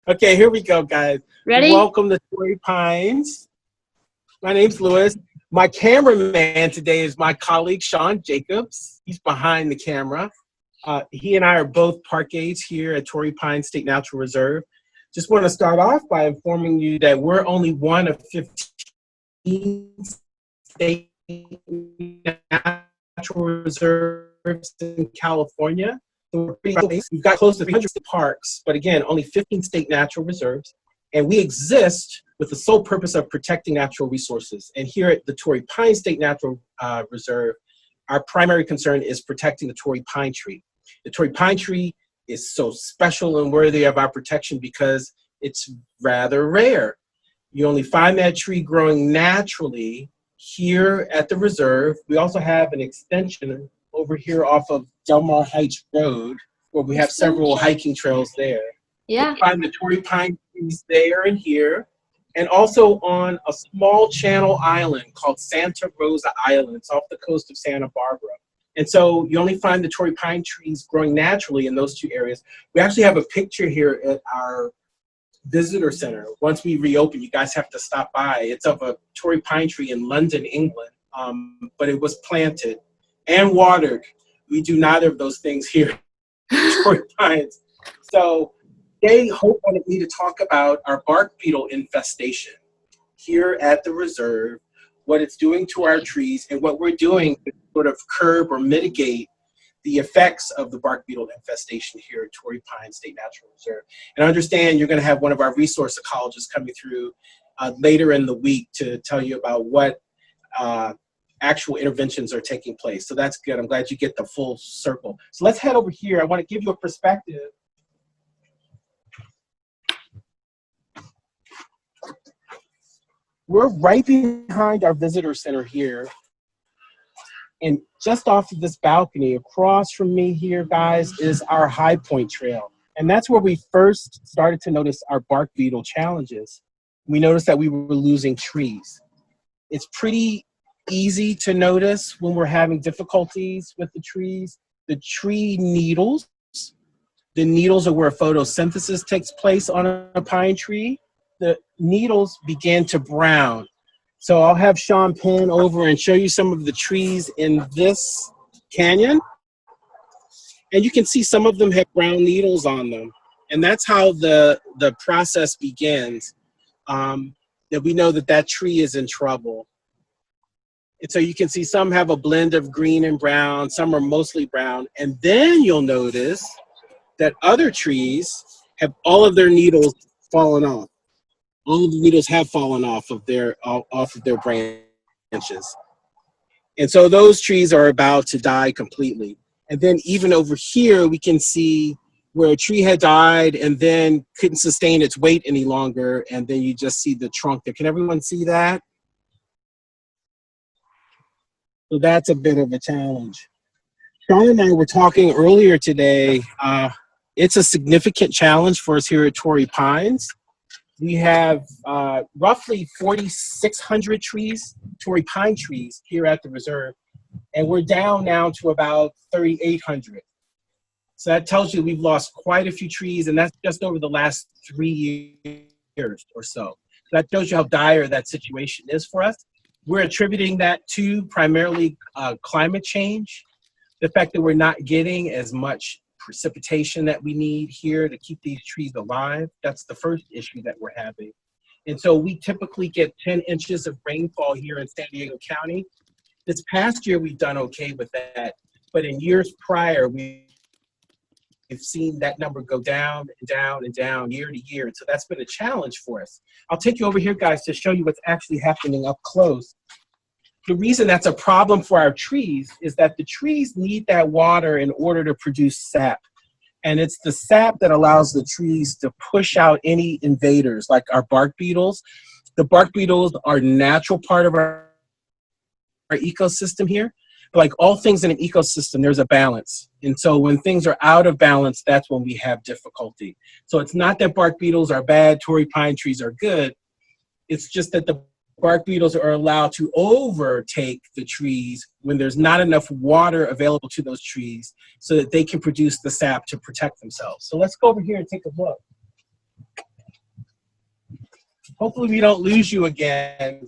Okay, here we go, guys. Ready? Welcome to Torrey Pines. My name's Lewis. My cameraman today is my colleague, Sean Jacobs. He's behind the camera. He and I are both park aides here at Torrey Pines State Natural Reserve. Just want to start off by informing you that we're only one of 15 state natural reserves in California. So we've got close to 300 parks, but again, only 15 state natural reserves. And we exist with the sole purpose of protecting natural resources. And here at the Torrey Pine State Natural Reserve, our primary concern is protecting the Torrey pine tree. The Torrey pine tree is so special and worthy of our protection because it's rather rare. You only find that tree growing naturally here at the reserve. We also have an extension over here off of Del Mar Heights Road, where we have several hiking trails there. Yeah. You find the Torrey pine trees there and here, and also on a small channel island called Santa Rosa Island. It's off the coast of Santa Barbara. And so you only find the Torrey pine trees growing naturally in those two areas. We actually have a picture here at our visitor center. Once we reopen, you guys have to stop by. It's of a Torrey pine tree in London, England, but it was planted and watered. We do neither of those things here at Torrey Pines. So they wanted me to talk about our bark beetle infestation here at the reserve, what it's doing to our trees, and what we're doing to sort of curb or mitigate the effects of the bark beetle infestation here at Torrey Pine State Natural Reserve. And I understand you're going to have one of our resource ecologists coming through later in the week to tell you about what actual interventions are taking place. So that's good. I'm glad you get the full circle. So let's head over here. I want to give you a perspective. We're right behind our visitor center here. And just off of this balcony, across from me here, guys, is our High Point Trail. And that's where we first started to notice our bark beetle challenges. We noticed that we were losing trees. It's pretty easy to notice when we're having difficulties with the trees. The tree needles, the needles are where photosynthesis takes place on a pine tree. The needles begin to brown. So I'll have Sean pan over and show you some of the trees in this canyon. And you can see some of them have brown needles on them. And that's how the process begins, that we know that that tree is in trouble. And so you can see some have a blend of green and brown, some are mostly brown. And then you'll notice that other trees have all of their needles fallen off. All of the needles have fallen off of their branches. And so those trees are about to die completely. And then even over here, we can see where a tree had died and then couldn't sustain its weight any longer. And then you just see the trunk there. Can everyone see that? So that's a bit of a challenge. Sean and I were talking earlier today. It's a significant challenge for us here at Torrey Pines. We have roughly 4,600 trees, Torrey pine trees, here at the reserve, and we're down now to about 3,800. So that tells you we've lost quite a few trees, and that's just over the last 3 years or so. That shows you how dire that situation is for us. We're attributing that to primarily climate change, the fact that we're not getting as much precipitation that we need here to keep these trees alive. That's the first issue that we're having. And so we typically get 10 inches of rainfall here in San Diego County. This past year, we've done okay with that. But in years prior, we've seen that number go down and down and down year to year. And so that's been a challenge for us. I'll take you over here, guys, to show you what's actually happening up close. The reason that's a problem for our trees is that the trees need that water in order to produce sap. And it's the sap that allows the trees to push out any invaders, like our bark beetles. The bark beetles are a natural part of our ecosystem here. Like all things in an ecosystem, there's a balance. And so when things are out of balance, that's when we have difficulty. So it's not that bark beetles are bad, Torrey pine trees are good. It's just that the bark beetles are allowed to overtake the trees when there's not enough water available to those trees so that they can produce the sap to protect themselves. So let's go over here and take a look. Hopefully we don't lose you again.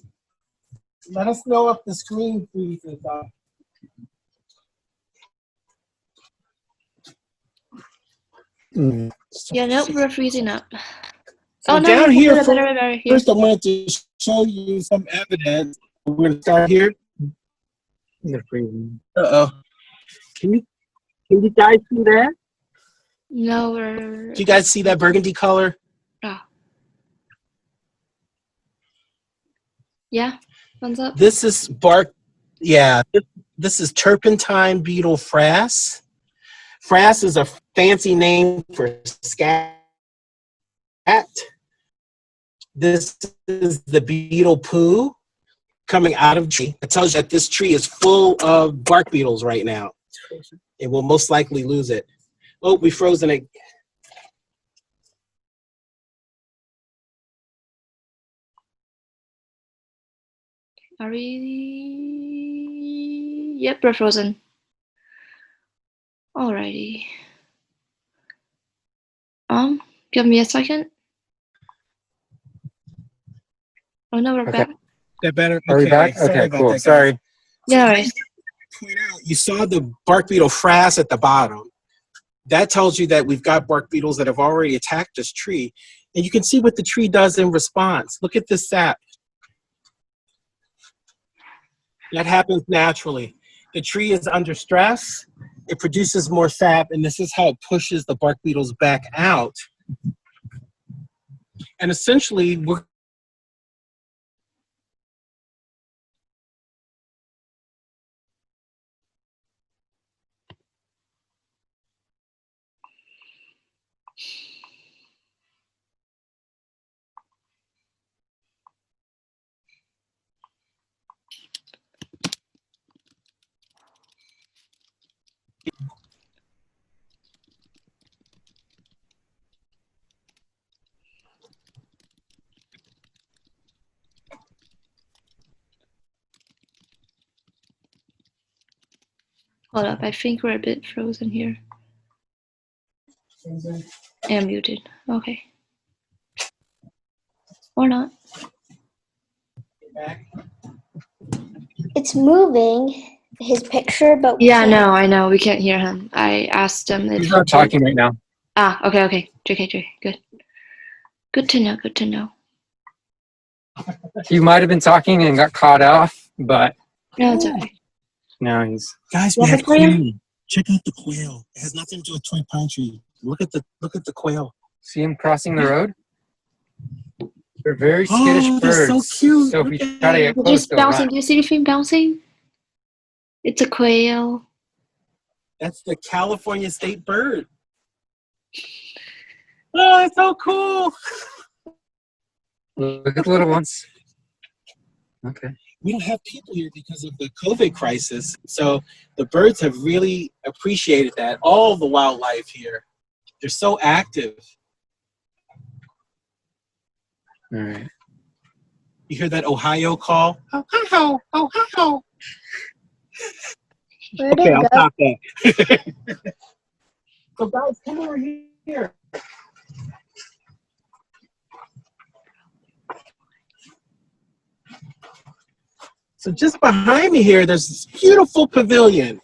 Let us know if the screen freezes up. Yeah, nope, we're freezing up. So oh no, down here, better here. first I wanted to show you some evidence. We're going to start here. Uh-oh. Can you guys see that? No, we're. Do you guys see that burgundy color? Oh. Yeah, thumbs up. This is bark. Yeah, this is turpentine beetle frass. Frass is a fancy name for scat. This is the beetle poo coming out of tree. It tells you that this tree is full of bark beetles right now. It will most likely lose it. Oh, we frozen it. Are we? Yep, we're frozen. Alrighty. Give me a second. Oh no, we're back. That better? Okay. Are we back? Okay, cool. Sorry. Yeah. Point out, you saw the bark beetle frass at the bottom. That tells you that we've got bark beetles that have already attacked this tree. And you can see what the tree does in response. Look at this sap. That happens naturally. The tree is under stress. It produces more sap, and this is how it pushes the bark beetles back out. And essentially, we're Hold up, I think we're a bit frozen here. And muted. Okay. Or not. It's moving his picture, but yeah, no, I know. We can't hear him. I asked him if He's not talking right now. Ah, okay. JK, good. Good to know. He might have been talking and got caught off, but No, it's okay. now he's. guys, we have quail. Check out the quail. It has nothing to do with Torrey pine tree. Look at the quail. See him crossing the road? They're very skittish birds. They're so cute. So if we try to get close, Just they'll bouncing. run. Do you see anything bouncing? It's a quail. That's the California state bird. Oh, it's so cool. Look at the little ones. Okay. We don't have people here because of the COVID crisis. So the birds have really appreciated that. All the wildlife here. They're so active. All right. You hear that Ohio call? Ohio, Ohio. where'd Okay, it I'll go? stop that. So guys, come over here. So just behind me here, there's this beautiful pavilion.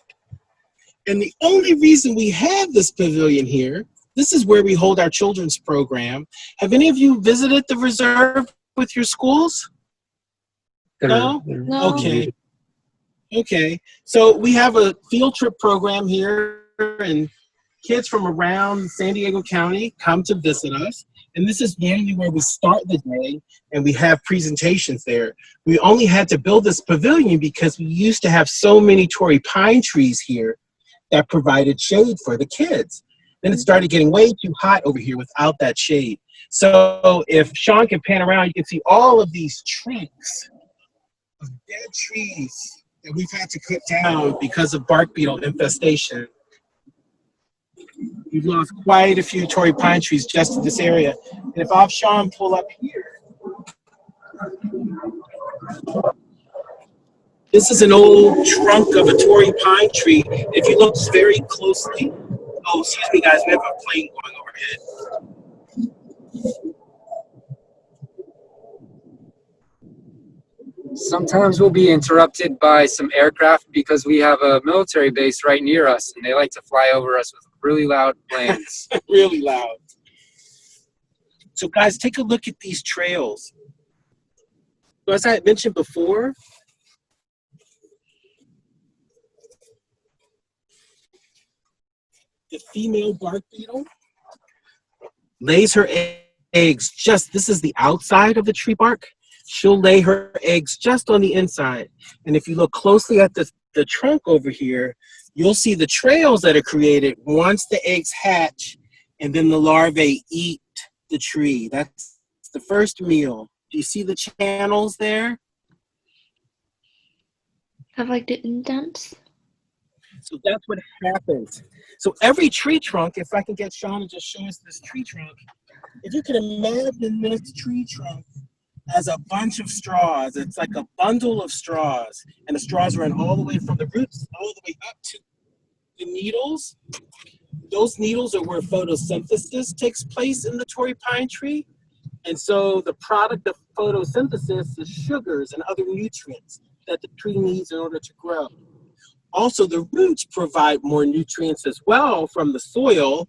And the only reason we have this pavilion here, this is where we hold our children's program. Have any of you visited the reserve with your schools? No? No. Okay. So we have a field trip program here, and kids from around San Diego County come to visit us. And this is normally where we start the day, and we have presentations there. We only had to build this pavilion because we used to have so many Torrey pine trees here that provided shade for the kids. Then it started getting way too hot over here without that shade. So if Sean can pan around, you can see all of these trunks of dead trees that we've had to cut down because of bark beetle infestation. We've lost quite a few Torrey pine trees just in this area. And if I'll have Sean pull up here, this is an old trunk of a Torrey pine tree. If you look very closely, oh, excuse me, guys, we have a plane going overhead. Sometimes we'll be interrupted by some aircraft because we have a military base right near us, and they like to fly over us with really loud planes. Really loud. So guys, take a look at these trails. So as I had mentioned before, the female bark beetle lays her eggs this is the outside of the tree bark. She'll lay her eggs just on the inside. And if you look closely at the trunk over here, you'll see the trails that are created once the eggs hatch and then the larvae eat the tree. That's the first meal. Do you see the channels there? Have like the indents. So that's what happens. So every tree trunk, if I can get Sean to just show us this tree trunk, if you can imagine this tree trunk as a bunch of straws, it's like a bundle of straws, and the straws run all the way from the roots all the way up to the needles. Those needles are where photosynthesis takes place in the Torrey pine tree. And so the product of photosynthesis is sugars and other nutrients that the tree needs in order to grow. Also, the roots provide more nutrients as well from the soil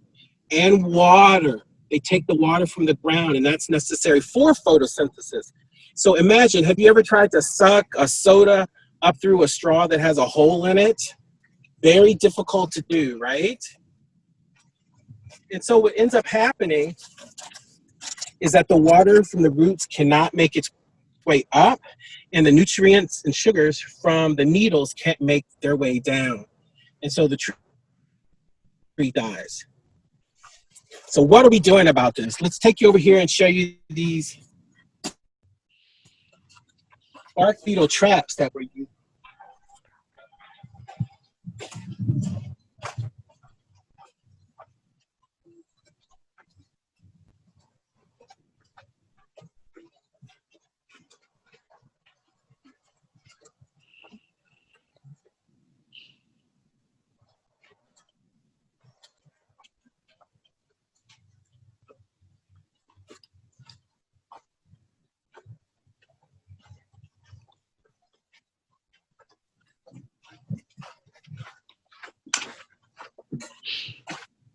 and water. They take the water from the ground, and that's necessary for photosynthesis. So imagine, have you ever tried to suck a soda up through a straw that has a hole in it? Very difficult to do, right? And so what ends up happening is that the water from the roots cannot make its way up, and the nutrients and sugars from the needles can't make their way down. And so the tree dies. So what are we doing about this? Let's take you over here and show you these bark beetle traps that were used.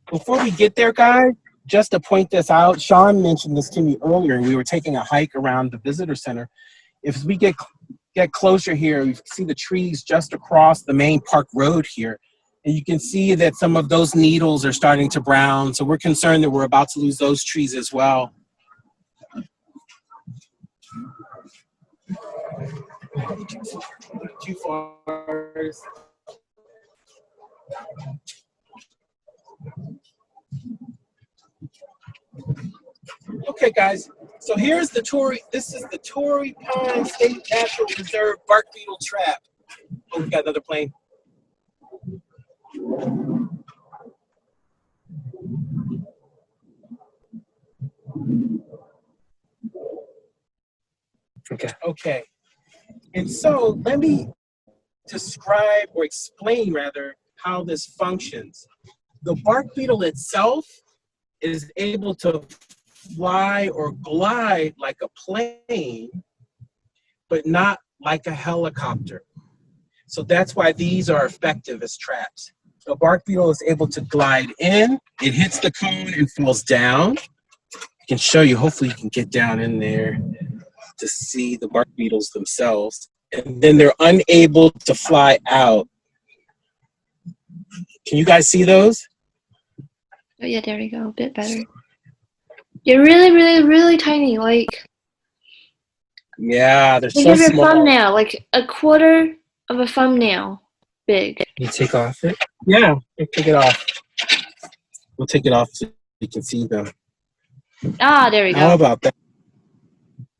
Before we get there, guys, just to point this out, Sean mentioned this to me earlier. We were taking a hike around the visitor center. If we get closer here, you see the trees just across the main park road here. And you can see that some of those needles are starting to brown. So we're concerned that we're about to lose those trees as well. Too far. Okay, guys. So here's the Torrey. This is the Torrey Pine State Natural Reserve bark beetle trap. Oh, we got another plane. Okay. And so let me describe or explain rather how this functions. The bark beetle itself is able to fly or glide like a plane, but not like a helicopter. So that's why these are effective as traps. The bark beetle is able to glide in, it hits the cone and falls down. I can show you, hopefully you can get down in there to see the bark beetles themselves. And then they're unable to fly out. Can you guys see those? Oh yeah, there we go. A bit better. You're really, really, really tiny. Like Yeah, they're think so of your small. thumbnail, like a quarter of a thumbnail big. You take off it? Yeah, we'll take it off. We'll take it off so you can see them. Ah, there we How go. about that?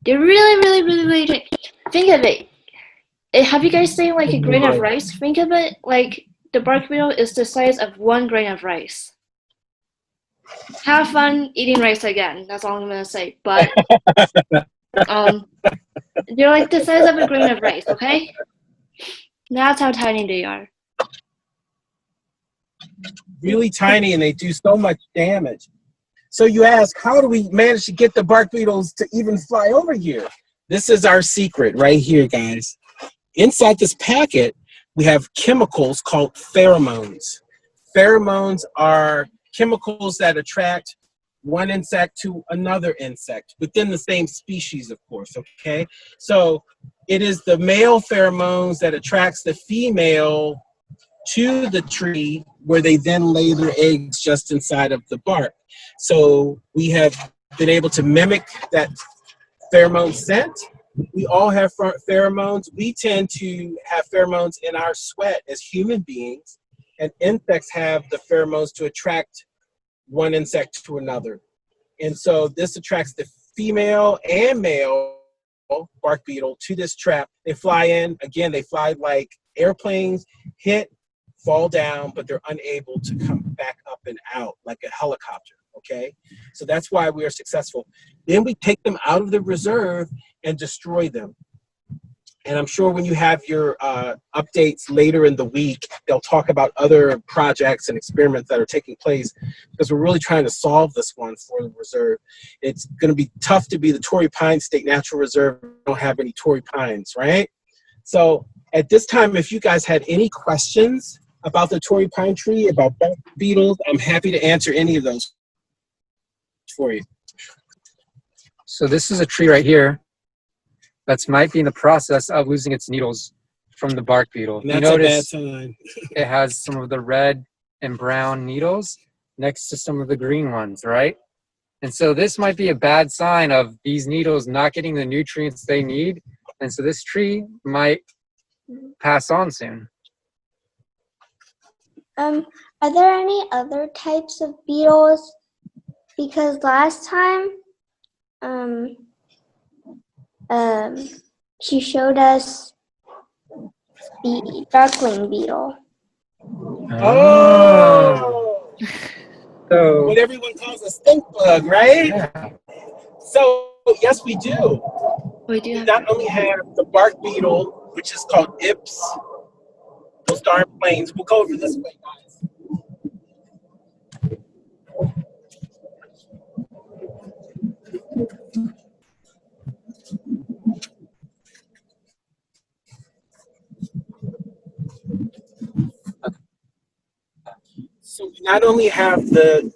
They're really, really, really, really tiny. Think of it. Have you guys seen like a grain of rice? Think of it like the bark beetle is the size of 1 grain of rice. Have fun eating rice again. That's all I'm gonna say. But they're like the size of a grain of rice. Okay, that's how tiny they are. Really tiny, and they do so much damage. So you ask, how do we manage to get the bark beetles to even fly over here? This is our secret right here, guys. Inside this packet, we have chemicals called pheromones. Pheromones are chemicals that attract one insect to another insect within the same species, of course, okay? So it is the male pheromones that attracts the female to the tree where they then lay their eggs just inside of the bark. So we have been able to mimic that pheromone scent. We all have pheromones. We tend to have pheromones in our sweat as human beings, and insects have the pheromones to attract one insect to another. And so this attracts the female and male bark beetle to this trap. They fly in. Again, they fly like airplanes, hit, fall down, but they're unable to come back up and out like a helicopter, okay? So that's why we are successful. Then we take them out of the reserve and destroy them. And I'm sure when you have your updates later in the week, they'll talk about other projects and experiments that are taking place, because we're really trying to solve this one for the reserve. It's going to be tough to be the Torrey Pines State Natural Reserve. We don't have any Torrey Pines, right? So at this time, if you guys had any questions about the Torrey Pine Tree, about bark beetles, I'm happy to answer any of those for you. So this is a tree right here that might be in the process of losing its needles from the bark beetle. And You that's a bad notice sign. it has some of the red and brown needles next to some of the green ones, right? And so this might be a bad sign of these needles not getting the nutrients they need. And so this tree might pass on soon. Are there any other types of beetles? Because last time, she showed us the darkling beetle. Oh! So, What everyone calls a stink bug, right? yeah. So, yes, we do. We do We have not only have the bark beetle, which is called Ips, those darn planes. We'll go over this way, guys. So we not only have the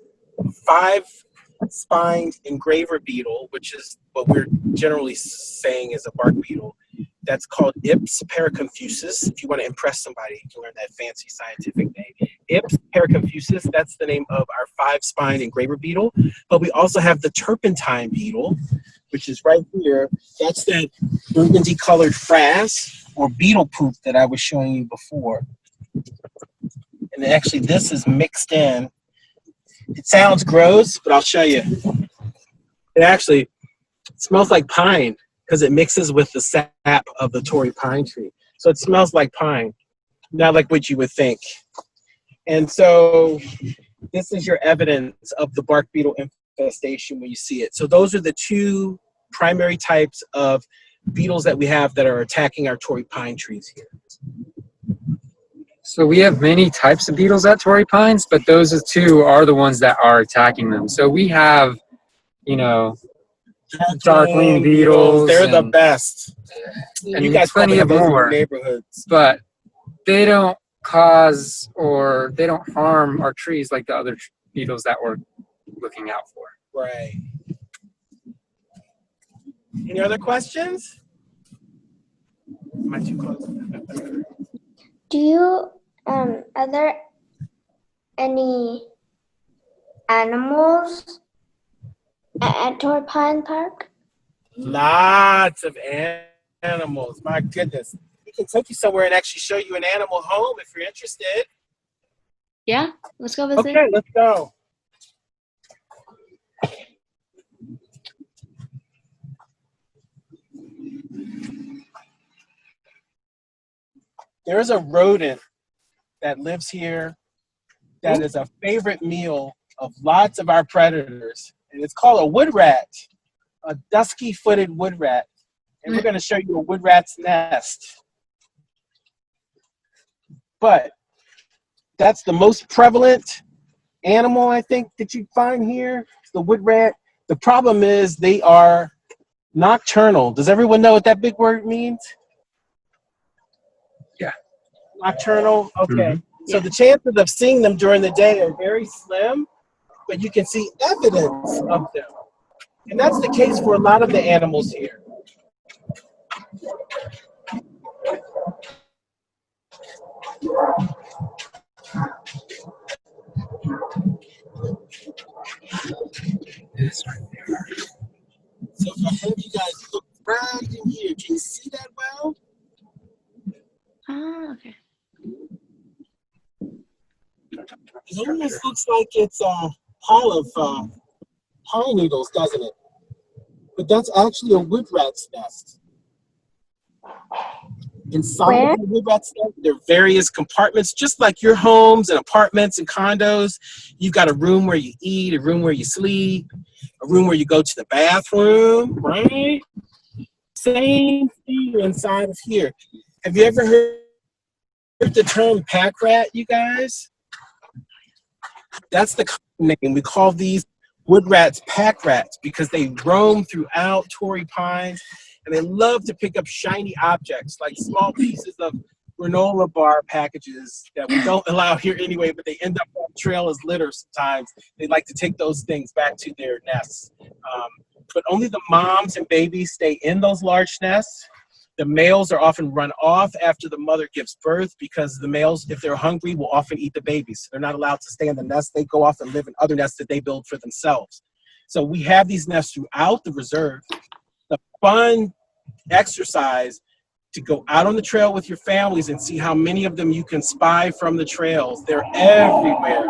5-spined engraver beetle, which is what we're generally saying is a bark beetle, that's called Ips paraconfusus. If you want to impress somebody, you can learn that fancy scientific name. Ips paraconfusus, that's the name of our 5-spined engraver beetle. But we also have the turpentine beetle, which is right here. That's that burgundy colored frass or beetle poop that I was showing you before. And actually this is mixed in. It sounds gross, but I'll show you. It actually smells like pine because it mixes with the sap of the Torrey pine tree. So it smells like pine, not like what you would think. And so this is your evidence of the bark beetle infestation when you see it. So those are the two primary types of beetles that we have that are attacking our Torrey pine trees here. So we have many types of beetles at Torrey Pines, but those two are the ones that are attacking them. So we have, you know, darkling beetles. They're the best. And you guys plenty probably of have those in your more. neighborhoods. But they don't cause or they don't harm our trees like the other beetles that we're looking out for. Right. Any other questions? Am I too close? Do you, are there any animals at Torrey Pine Park? Lots of animals. My goodness. We can take you somewhere and actually show you an animal home if you're interested. Yeah, let's go visit. Okay, let's go. There's a rodent that lives here that is a favorite meal of lots of our predators, and it's called a wood rat, a dusky-footed wood rat. And we're going to show you a wood rat's nest. But that's the most prevalent animal, I think, that you find here, the wood rat. The problem is they are Nocturnal. Does everyone know what that big word means? Yeah. Nocturnal? Okay. Mhm. So Yeah. the chances of seeing them during the day are very slim, but you can see evidence of them. And that's the case for a lot of the animals here. So if I have you guys look right in here, can you see that well? Ah, okay. It almost looks like it's a pile of pine needles, doesn't it? But that's actually a wood rat's nest. Inside of Where? the wood rat's nest, there are various compartments, just like your homes and apartments and condos. You've got a room where you eat, a room where you sleep, a room where you go to the bathroom, right? Same thing inside of here. Have you ever heard the term pack rat, you guys? That's the common name. We call these wood rats pack rats because they roam throughout Torrey Pines and they love to pick up shiny objects like small pieces of granola bar packages that we don't allow here anyway, but they end up on the trail as litter sometimes. They like to take those things back to their nests. But only the moms and babies stay in those large nests. The males are often run off after the mother gives birth because the males, if they're hungry, will often eat the babies. They're not allowed to stay in the nest. They go off and live in other nests that they build for themselves. So we have these nests throughout the reserve. The fun exercise to go out on the trail with your families and see how many of them you can spy from the trails. They're everywhere.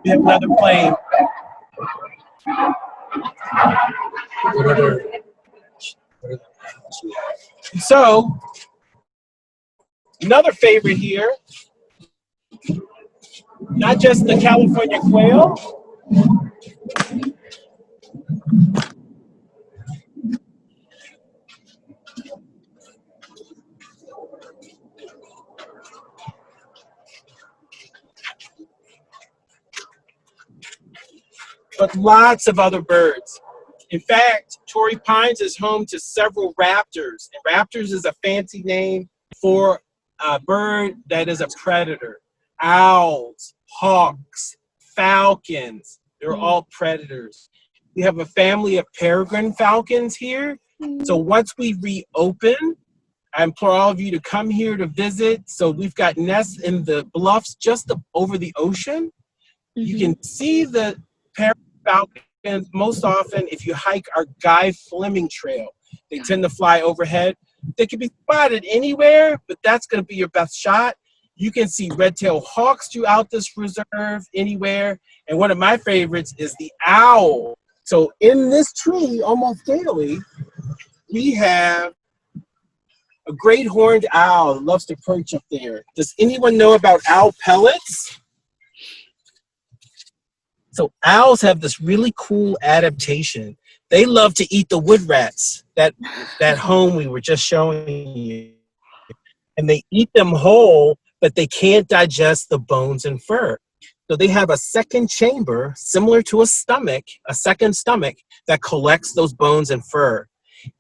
We have another plane. So, another favorite here, not just the California quail, but lots of other birds. In fact, Torrey Pines is home to several raptors. And raptors is a fancy name for a bird that is a predator. Owls, hawks, falcons, they're all predators. We have a family of peregrine falcons here. So once we reopen, I implore all of you to come here to visit. So we've got nests in the bluffs just over the ocean. You can see the peregrine falcons most often if you hike our Guy Fleming Trail. They tend to fly overhead. They can be spotted anywhere, but that's going to be your best shot. You can see red-tailed hawks throughout this reserve anywhere. And one of my favorites is the owl. So in this tree, almost daily, we have a great horned owl that loves to perch up there. Does anyone know about owl pellets? So owls have this really cool adaptation. They love to eat the wood rats, that home we were just showing you. And they eat them whole, but they can't digest the bones and fur. So they have a second chamber, similar to a second stomach, that collects those bones and fur.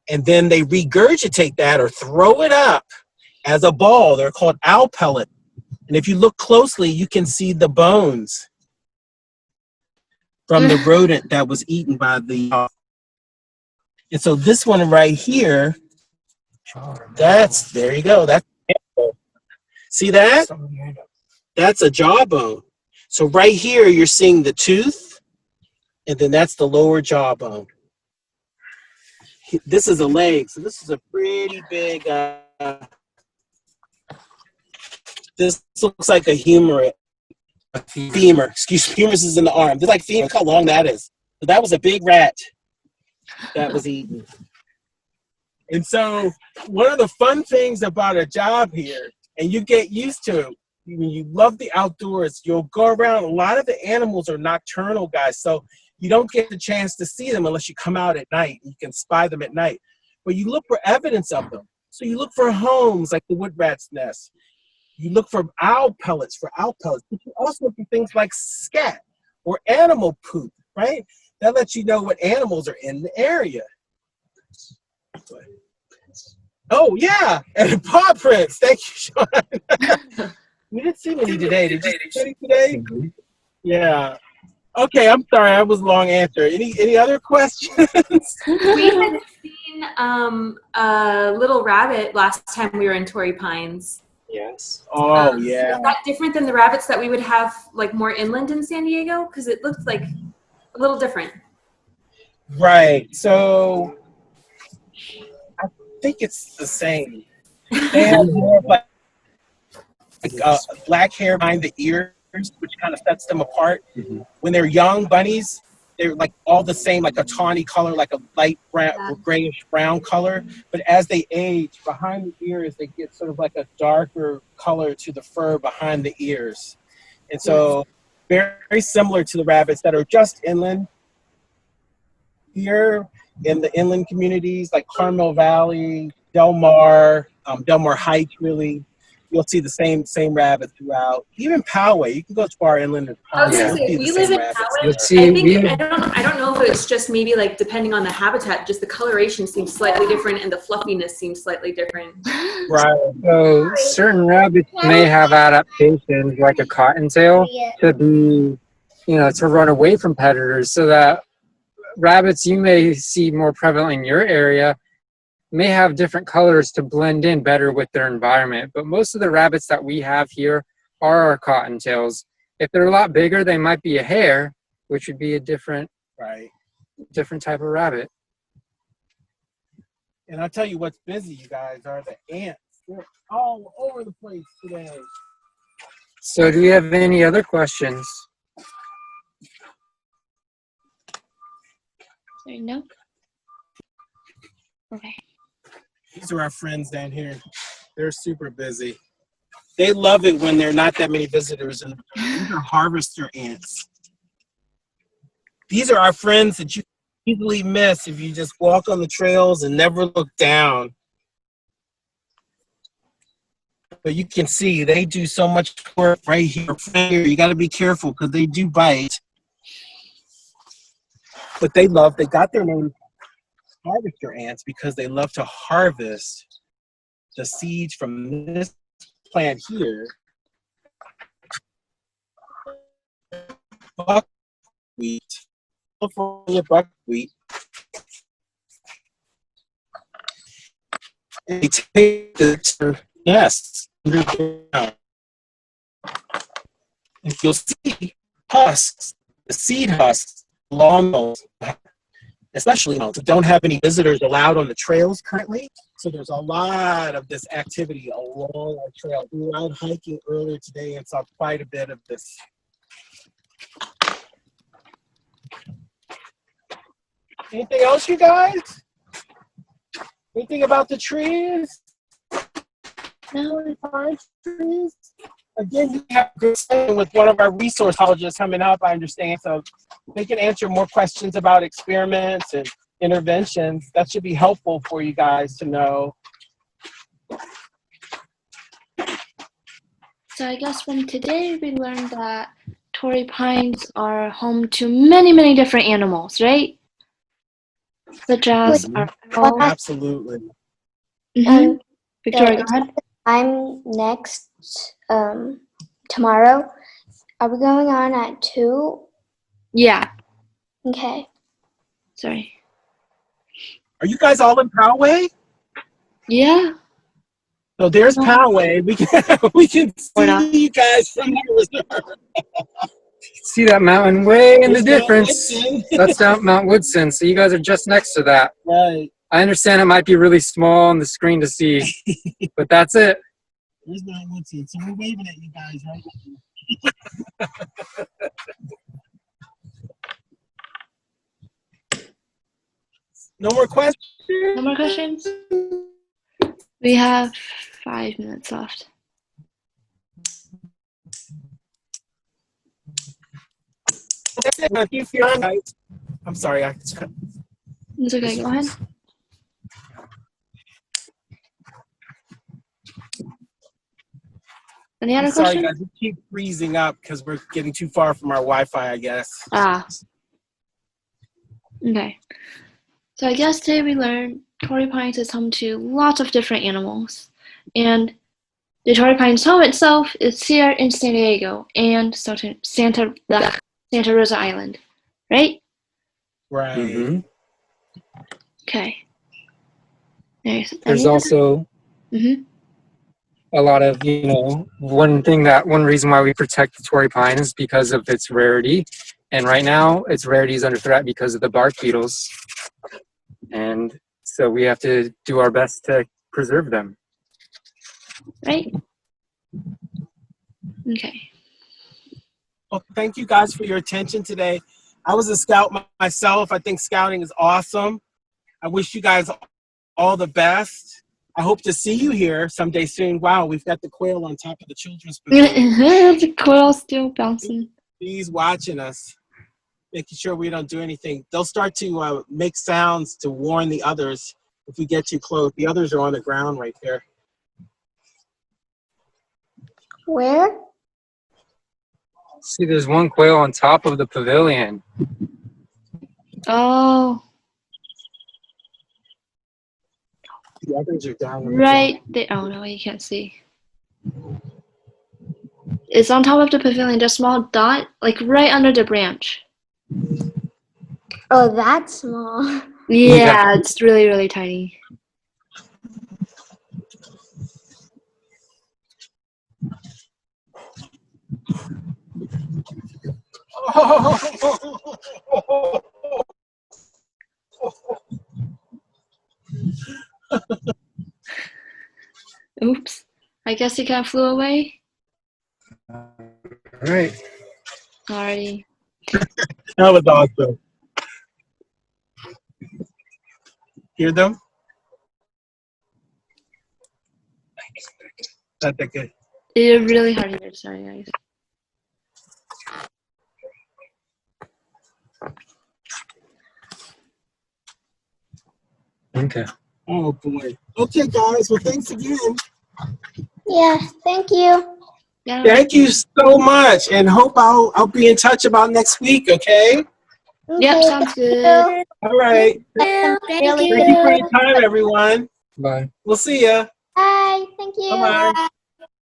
And then they regurgitate that or throw it up as a ball. They're called owl pellet. And if you look closely, you can see the bones from the rodent that was eaten by the owl. And so this one right here, there you go. See that? That's a jawbone. So right here, you're seeing the tooth, and then that's the lower jawbone. This is a leg, so this is a pretty big, this looks like a femur, excuse me, humerus is in the arm. This is like femur, look how long that is. So that was a big rat that was eaten. And so one of the fun things about a job here, and you get used to, when you love the outdoors, you'll go around, a lot of the animals are nocturnal guys, so you don't get the chance to see them unless you come out at night. You can spy them at night. But you look for evidence of them. So you look for homes like the wood rat's nest. You look for owl pellets for owl pellets. But you also look for things like scat or animal poop, right? That lets you know what animals are in the area. Oh yeah, and paw prints. Thank you, Sean. We didn't see any today. Did you see any today? Yeah. Okay, I'm sorry. I was long answer. Any other questions? We had seen a little rabbit last time we were in Torrey Pines. Yes. Oh Is yeah. that different than the rabbits that we would have like more inland in San Diego? Because it looked like a little different. Right. So I think it's the same. They have more of like black hair behind the ears, which kind of sets them apart. Mhm. When they're young bunnies, they're like all the same, like a tawny color, like a light brown, grayish brown color. But as they age, behind the ears, they get sort of like a darker color to the fur behind the ears. And so very, very similar to the rabbits that are just inland. Here in the inland communities like Carmel Valley, Del Mar Heights, really, you'll see the same rabbits throughout. Even Poway, you can go as far inland as I was Poway. gonna You'll say, see we the live same in rabbits. Poway. Let's see, I don't know if it's just maybe like depending on the habitat, just the coloration seems slightly different and the fluffiness seems slightly different. Right. So certain rabbits may have adaptations like a cottontail to be, to run away from predators, so that rabbits you may see more prevalent in your area may have different colors to blend in better with their environment. But most of the rabbits that we have here are our cottontails. If they're a lot bigger, they might be a hare, which would be a different type of rabbit. And I'll tell you what's busy, you guys, are the ants. They're all over the place today. So do we have any other questions? No? Okay. These are our friends down here. They're super busy. They love it when there are not that many visitors. And these are harvester ants. These are our friends that you easily miss if you just walk on the trails and never look down. But you can see they do so much work right here. You got to be careful because they do bite. But they got their name harvester ants because they love to harvest the seeds from this plant here. Buckwheat, California buckwheat. And they take the nests underground. And you'll see husks, the seed husks, along those, especially don't have any visitors allowed on the trails currently. So there's a lot of this activity along our trail. We were out hiking earlier today and saw quite a bit of this. Anything else, you guys? Anything about the trees? No. Trees? Again, you have a good session with one of our resource colleges coming up, I understand. So they can answer more questions about experiments and interventions. That should be helpful for you guys to know. So I guess from today we learned that Torrey Pines are home to many, many different animals, right? Such as our owls. Absolutely. Mm-hmm. Victoria, go ahead. I'm next tomorrow. Are we going on at 2? Yeah. Okay. Sorry. Are you guys all in Poway? Yeah. So there's Poway. We can see you guys from here. See that mountain way in the difference? That's down Mount Woodson. So you guys are just next to that. Right. I understand it might be really small on the screen to see, but that's it. There's Mount Woodson. So we're waving at you guys, right? No more questions? No more questions? We have 5 minutes left. I'm sorry. It's okay. Go ahead. Any other Sorry, questions? guys. We keep freezing up because we're getting too far from our Wi-Fi, I guess. Ah. Okay. So I guess today we learned Torrey Pines is home to lots of different animals. And the Torrey Pines home itself is here in San Diego and Santa Rosa Island, right? Right. Mhm. Okay. There's also Mhm. a lot of, one reason why we protect the Torrey pine is because of its rarity. And right now, its rarity is under threat because of the bark beetles. And so we have to do our best to preserve them. Right? Okay. Well, thank you guys for your attention today. I was a scout myself. I think scouting is awesome. I wish you guys all the best. I hope to see you here someday soon. Wow, we've got the quail on top of the children's pavilion. The quail's still bouncing. He's watching us, making sure we don't do anything. They'll start to make sounds to warn the others if we get too close. The others are on the ground right there. Where? See, there's one quail on top of the pavilion. Oh, The others are down. On the right. Oh no, you can't see. It's on top of the pavilion, the small dot, like right under the branch. Oh, that's small. Yeah, it's really, really tiny. Oops. I guess he kind of flew away. All right. Alrighty. That was awesome. Hear them? Not that good. It's really hard to hear. Sorry, guys. Okay. Oh boy. Okay, guys. Well, thanks again. Yeah, thank you. Yeah. Thank you so much, and hope I'll be in touch about next week. Okay. Yep, Okay, sounds thank good. you. All right. Really Thank you for your time, everyone. Bye. We'll see ya. Bye. Thank you. Bye bye.